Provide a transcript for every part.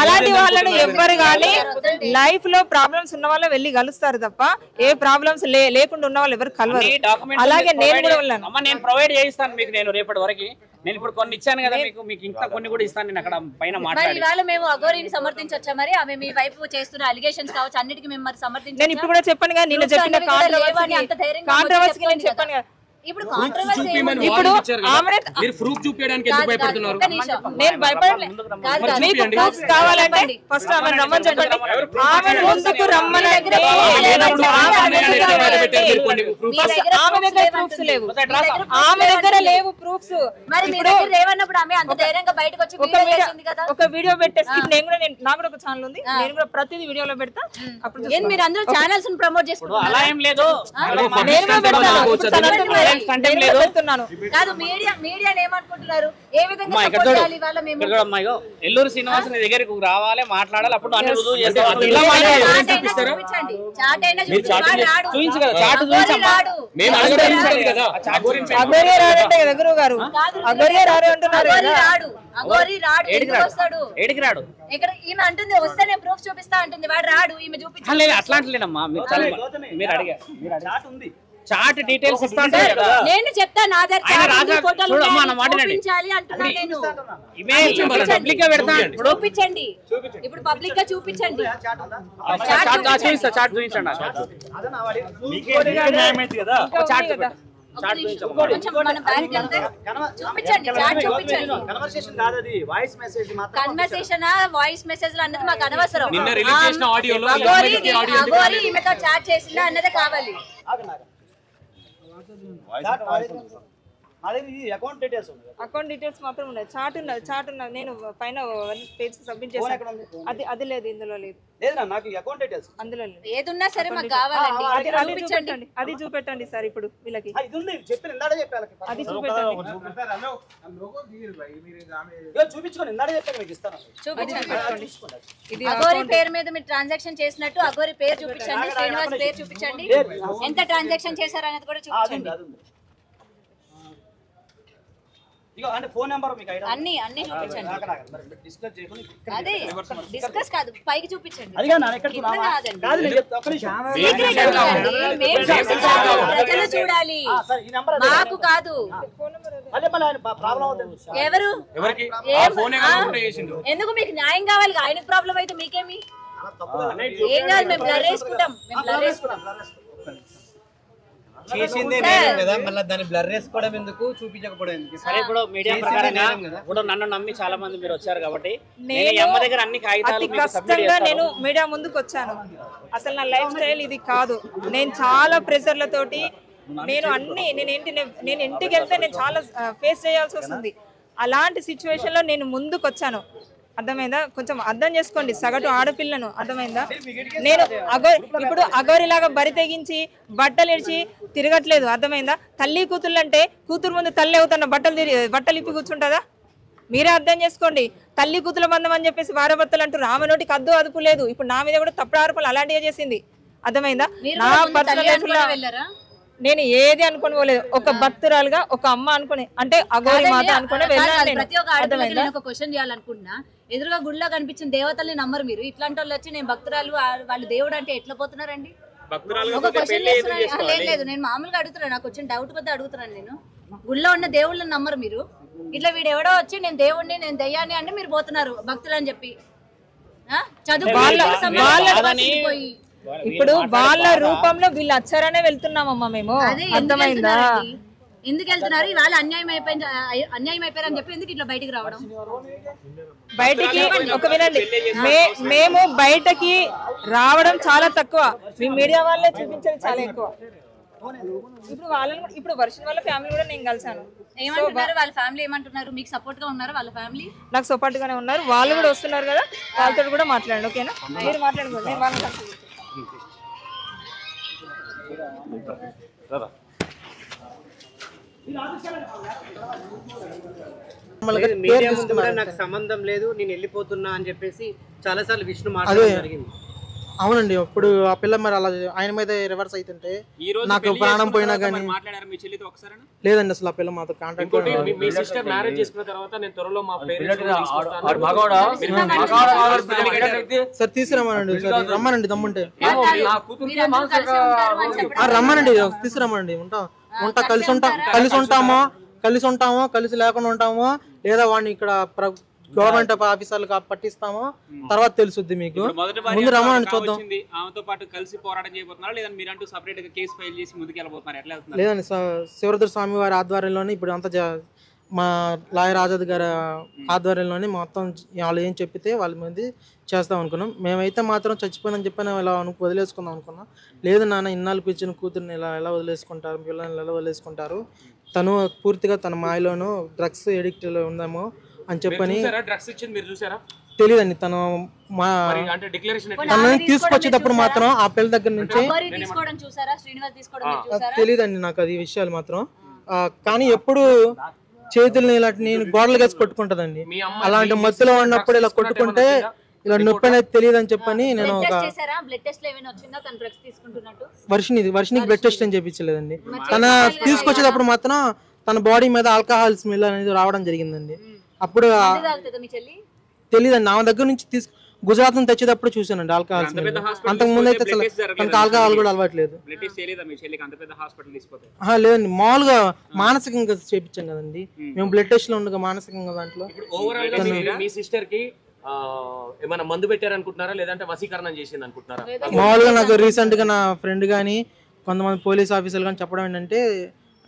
అలాంటి వాళ్ళని ఎవ్వరు కానీ లైఫ్ లో ప్రాబ్లమ్స్ ఉన్న వాళ్ళు వెళ్ళి కలుస్తారు తప్ప ఏ ప్రాబ్లమ్స్ లేకుండా ఉన్న వాళ్ళు ఎవరు కలవరు. అలాగే నేను కూడా వెళ్ళాను. నేను ప్రొవైడ్ చేయిస్తాను మీకు. నేను రేపటి వరకు నేను ఇప్పుడు కొన్ని ఇచ్చాను కదా మీకు ఇంకా కొన్ని కూడా ఇస్తాను. నేను అక్కడ పైన మాట్లాడి ఇవాళ మేము అఘోరిని సమర్థించొచ్చా? మరి ఆమె మీ వైపు చేస్తున్న అలిగేషన్స్ కావచ్చు అన్నిటికీ మేము మరి సమర్థించాలి. నేను ఇప్పుడు కూడా చెప్పాను కదా, నిన్న చెప్పిన కాంట్రవర్సీ నేను చెప్పాను కదా. ఇప్పుడు ప్రూఫ్ చూపించడానికి ఎందుకు భయపడుతున్నారు? నేను భయపడలేదు. మీకు ప్రూఫ్స్ కావాలంటే ఫస్ట్ ఆమె రమ్మని చెప్పండి. ఆమె ముందుకు రమ్మనంటే ఆమె దగ్గర ప్రూఫ్స్ లేవు. ఆమె దగ్గర లేవు ప్రూఫ్స్. లేవన్నప్పుడు ఆమె అంత ధైర్యంగా బయటకు వచ్చి ఒక వీడియో పెట్టేసి నేను కూడా నాకు కూడా ఒక ఛానల్ ఉంది. నేను కూడా ప్రతిదీ వీడియోలో పెడతా. అప్పుడు మీరు అందరూ ఛానల్స్ ప్రమోట్ చేసుకుంటారు. అలా ఏం లేదు. ఎల్లూరు శ్రీనివాస్ నీ దగ్గరకు రావాలి, మాట్లాడాలి. అప్పుడు అన్ని రుజువు చేస్తారు. ఈమె అంటుంది వస్తే నేను ప్రూఫ్ చూపిస్తా అంటుంది. వాడు రాడు, ఈమె చూపించాలి. అట్లాంటిలేనమ్మా. మీరు అడిగారు చాట్ డీటెయిల్స్ ఇస్తాను. నేను చెప్తా నా దగ్గర చూపించండి. ఇప్పుడు పబ్లిక్ గా చూపించండి. కన్వర్సేషన్ వాయిస్ మెసేజ్ అన్నది మాకు అనవసరం. అఘోరి ఈమెతో చాట్ చేసిందా అన్నదే కావాలి. అకౌంట్ డీటెయిల్స్ మాత్రం ఉన్నాయి. చాట్ ఉన్నది. నేను పైన పేజ్ సబ్మిట్ చేశాను. అది లేదు, ఇందులో లేదు. అందులో లేదు. ఏదున్నా సరే మాకు కావాలండి. అది చూపెట్టండి సార్. ఇప్పుడు వీళ్ళకి అది చూపెట్టండి. అఘోరి పేరు మీద మీరు ట్రాన్సాక్షన్ చేసినట్టు అఘోరి పేరు చూపించండి, శ్రీనివాస్ పేరు చూపించండి, ఎంత ట్రాన్సాక్షన్ చేశారు అనేది కూడా చూపించండి. అన్ని చూపించండి. అదే డిస్కస్ కాదు, పైకి చూపించండి. ప్రజలు చూడాలి, మాకు కాదు. ఎవరు ఎందుకు మీకు న్యాయం కావాలి? ఆయనకు ప్రాబ్లం అయితే మీకేమి ఏం కాదు. మేము బ్లర్ వేసుకుంటాం. చేసిందే నేను కదా, మళ్ళీ దాన్ని బ్లర్ చేసుకోవడం ఎందుకు, చూపించకపోవడం ఎందుకు? సరే, ఇప్పుడు మీడియా ప్రకారంగా ఇప్పుడు నన్ను నమ్మి చాలా మంది మీరు వచ్చారు కాబట్టి నేను దగ్గర అన్ని కాగితాలు నేను మీడియా ముందుకు వచ్చాను. అసలు నా లైఫ్ స్టైల్ ఇది కాదు. నేను చాలా ప్రెషర్లతోటి నేను ఇంటికి వెళ్తే నేను చాలా ఫేస్ చేయాల్సి వస్తుంది. అలాంటి సిచ్యువేషన్ లో నేను ముందుకు వచ్చాను. అర్థమైందా? కొంచెం అర్థం చేసుకోండి, సగటు ఆడపిల్లను. అర్థమైందా? నేను ఇప్పుడు అఘోరిలాగా బరి తెగించి బట్టలు ఇడిచి తిరగట్లేదు. అర్థమైందా? తల్లి కూతుళ్ళు అంటే కూతురు ముందు తల్లి అవుతున్న బట్టలు ఇప్పి కూర్చుంటుందా? మీరే అర్థం చేసుకోండి. తల్లి కూతుల బంధం అని చెప్పేసి భార్యాభర్తలు అంటూ రామ నోటికి అద్దు లేదు. ఇప్పుడు నా మీద కూడా తప్పుడు ఆరోపణలు అలాంటివి చేసింది. అర్థమైందా? నా పర్సనల్ లైఫ్ లో నేను ఏది అనుకుని పోలేదు. ఒక భక్తురాలుగా, ఒక అమ్మ అనుకుని, అంటే అఘోరి మాత అనుకుని వెళ్ళాను. ఒక క్వశ్చన్ చేయాలనుకుంటున్నా. ఎదురుగా గుడిలో కనిపించిన దేవతల్ని నమ్మరు మీరు. ఇట్లాంటి వాళ్ళు వచ్చి నేను భక్తురాలు, వాళ్ళు దేవుడు అంటే ఎట్లా పోతున్నారండి? ఒక క్వశ్చన్ లేదు, నేను మామూలుగా అడుగుతున్నాను. నాకు వచ్చిన డౌట్ కొద్ది అడుగుతున్నాను. నేను గుడిలో ఉన్న దేవుళ్ళని నమ్మరు మీరు. ఇట్లా వీడు ఎవడో వచ్చి నేను దేవుడిని, నేను దయ్యాన్ని అంటే మీరు పోతున్నారు భక్తులు అని చెప్పి. చదువు ఇప్పుడు వాళ్ళ రూపంలో వీళ్ళు వచ్చారనే వెళ్తున్నామమ్మా మేము. అర్థమైందా? ఎందుకు వెళ్తున్నారు? వాళ్ళు అన్యాయం అయిపోయారని చెప్పి ఎందుకు ఇట్లా బయటికి రావడం? బయటికి ఒక వినండి, మేము బయటకి రావడం చాలా తక్కువ. మీ మీడియా వాళ్ళే చూపించేది చాలా ఎక్కువ. ఇప్పుడు వర్షం వాళ్ళ ఫ్యామిలీ కూడా నేను కలిసాను. ఏమంటున్నారు వాళ్ళ ఫ్యామిలీ? ఏమంటున్నారు? మీకు సపోర్ట్ గా ఉన్నారు వాళ్ళ ఫ్యామిలీ? నాకు సపోర్ట్ గానే ఉన్నారు. వాళ్ళు కూడా వస్తున్నారు కదా, వాళ్ళతో కూడా మాట్లాడండి. ఓకేనా? మీరు మాట్లాడుకోండి, నేను వాళ్ళని నాకు సంబంధం లేదు, నేను వెళ్ళిపోతున్నా అని చెప్పేసి చాలా సార్లు విష్ణు మాట్లాడడం జరిగింది. అవునండి. ఇప్పుడు ఆ పిల్ల మరి అలా ఆయన మీద రివర్స్ అవుతుంటే ఈ రోజు నాకు పెళ్లి ప్రాణం చేసుకున్న పోయినా తర్వాత కానీ మరి మాట్లాడారా మీ చెల్లితో ఒకసారి? లేదండి. అసలు ఆ పిల్ల మాతో కాంటాక్ట్ ఇంకోటి మీ సిస్టర్ మ్యారేజ్ చేసుకున్న తర్వాత నేను త్వరలో మా పేరెంట్స్ సార్ తీసుకురమ్మనండి. సార్ రమ్మనండి దమ్ముంటే మీరందరూ కలిసి ఉంటారు అని చెప్పడం రమ్మనండి, తీసుకురమ్మనండి. ఉంటా కలిసి ఉంటామో కలిసి లేకుండా ఉంటామో, లేదా వాడిని ఇక్కడ గవర్నమెంట్ ఆఫీసర్లకు పట్టిస్తామో తర్వాత తెలుసుద్ది మీకు. మొదటి ముందు రమ్మనండి చూద్దాం. ఆమెతో పాటు కలిసి పోరాటం చేయబోతున్నారా లేదా మీరంటూ సపరేట్ గా కేసు ఫైల్ చేసి ముందుకు వెళ్ళబోతున్నారు? ఎట్లా వెళ్తున్నారు? లేదండి, శివరుద్ర స్వామి వారి ఆధ్వర్యంలోనే ఇప్పుడు అంతా మా లాయర్ ఆజాద్ గారి ఆధ్వర్యంలోనే మొత్తం వాళ్ళు ఏం చెప్పితే వాళ్ళ మంది చేస్తాం అనుకున్నాం. మేమైతే మాత్రం చచ్చిపోయినని చెప్పిన ఇలా వదిలేసుకుందాం అనుకున్నాం. లేదు నాన్న, ఇన్నాళ్ళు పిలిచిన కూతుర్ని ఎలా వదిలేసుకుంటారు, పిల్లల్ని ఎలా వదిలేసుకుంటారు, తను పూర్తిగా తన మాయలోనూ డ్రగ్స్ ఎడిక్ట్లో ఉందేమో అని చెప్పని డ్రగ్స్ ఇచ్చింది మీరు చూసారా? తెలియదండి. తను మా అంటే డిక్లరేషన్ తనని తీసుకొచ్చేటప్పుడు మాత్రం ఆ పిల్ల దగ్గర నుంచి తీసుకోవడం చూసారా? శ్రీనివాస్ తీసుకోవడం మీరు చూసారా? తెలియదండి నాకు అది విషయాలు మాత్రం. కానీ ఎప్పుడు చేతుల్ని ఇలాంటి నేను గోడలు వేసి కొట్టుకుంటదండి. అలాంటి మత్తులో ఉన్నప్పుడు ఇలా కొట్టుకుంటే ఇలా నొప్పి అనేది తెలియదు అని చెప్పని నేను ఒక వర్షినికి బ్లడ్ టెస్ట్ అని చెప్పించలేదండి. తన తీసుకొచ్చేటప్పుడు మాత్రం తన బాడీ మీద ఆల్కహాల్ స్మెల్ అనేది రావడం జరిగిందండి. అప్పుడు తెలియదండి. ఆమె దగ్గర నుంచి గుజరాత్ నుంచి తెచ్చేటప్పుడు చూసానండి ఆల్కహాల్ స్మెల్. అంతకు ముందు అయితే అసలు తనకు ఆల్కహాల్ కూడా అలవాట్లేదు. లేదండి, మామూలుగా మానసికంగా చేపించాం కదండి మేము. బ్లడ్ టెస్ట్ లో ఉండగా మానసికంగా దాంట్లో మీ సిస్టర్ కి ఏమైనా మందు పెట్టారనుకుంటున్నారా లేదంటే వశీకరణం చేసింది అనుకుంటున్నారా? మామూలుగా నాకు రీసెంట్ గా నా ఫ్రెండ్ కానీ కొంతమంది పోలీస్ ఆఫీసర్లు కానీ చెప్పడం ఏంటంటే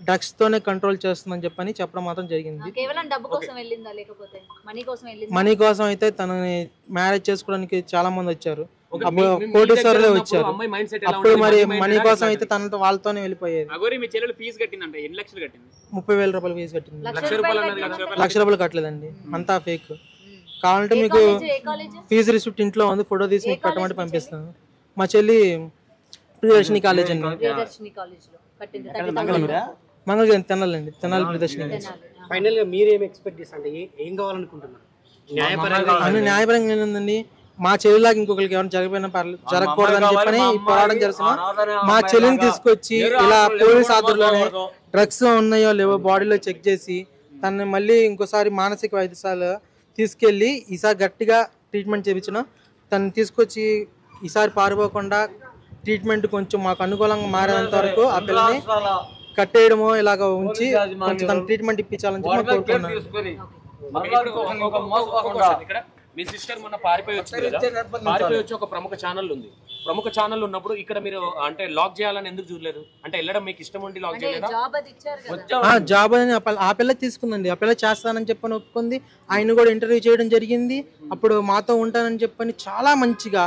డ్రగ్స్ తోనే కంట్రోల్ చేస్తుందని చెప్పని చెప్పడం మాత్రం జరిగింది. మనీ కోసం అయితే తనని మ్యారేజ్ చేసుకోవడానికి చాలా మంది వచ్చారు. అప్పుడు కోటీశ్వరులే వచ్చారు. అప్పుడు మరి మనీ కోసం అయితే తనతో వాళ్ళతోనే వెళ్ళిపోయేది. 30,000 ఫీజు రూపాయలు ఫీజు కట్టింది. లక్ష రూపాయలు కట్టలేదండి, అంతా ఫేక్. కావాలంటే మీకు ఫీజు రిసిప్ట్ ఇంట్లో ఉంది, ఫోటో తీసి మీకు కట్టమంటే పంపిస్తాను. మా చెల్లి ప్రియదర్శిని కాలేజ్ అండి, మంగళగిరి తెనాలండి, తెనాలి ప్రియదర్శిని. ఫైనల్ గా మీరేం ఎక్స్పెక్ట్ చేస్తారంటే ఏం కావాలనుకుంటున్నారు? న్యాయపరంగా ఏంటండి, మా చెల్లిలాగా ఇంకొకరికి ఎవరైనా జరిగిపోయినా పర్లేదు, జరగకూడదని చెప్పని పోరాటం చేస్తున్నాం. మా చెల్లిని తీసుకొచ్చి ఇలా పోలీస్ ఆధ్వర్యంలోనే డ్రగ్స్ ఉన్నాయో లేవో బాడీలో చెక్ చేసి తనని మళ్ళీ ఇంకోసారి మానసిక వైద్యశాల తీసుకెళ్ళి ఈసారి గట్టిగా ట్రీట్మెంట్ చేయించిన తనని తీసుకొచ్చి ఈసారి పారిపోకుండా ట్రీట్మెంట్ కొంచెం మాకు అనుకూలంగా మారేంత వరకు ఆ పిల్లని కట్టేయడమో ఇలాగ ఉంచి కొంచెం తన ట్రీట్మెంట్ ఇప్పించాలని చెప్పి కోరుకున్నాను. మీ సిస్టర్ మొన్న పారిపోయి వచ్చి ఒక ప్రముఖ ఛానల్ ఉంది. ప్రముఖ ఛానల్ ఉన్నప్పుడు ఇక్కడ మీరు అంటే లాక్ చేయాలని ఎందుకు చూడలేదు? అంటే వెళ్ళడం మీకు ఇష్టం ఉండి లాక్ చేయలేదా? జాబ్ అని ఆ పిల్ల తీసుకుందండి. ఆ పిల్ల చేస్తానని చెప్పని ఒప్పుకుంది. ఆయన కూడా ఇంటర్వ్యూ చేయడం జరిగింది. అప్పుడు మాతో ఉంటానని చెప్పని చాలా మంచిగా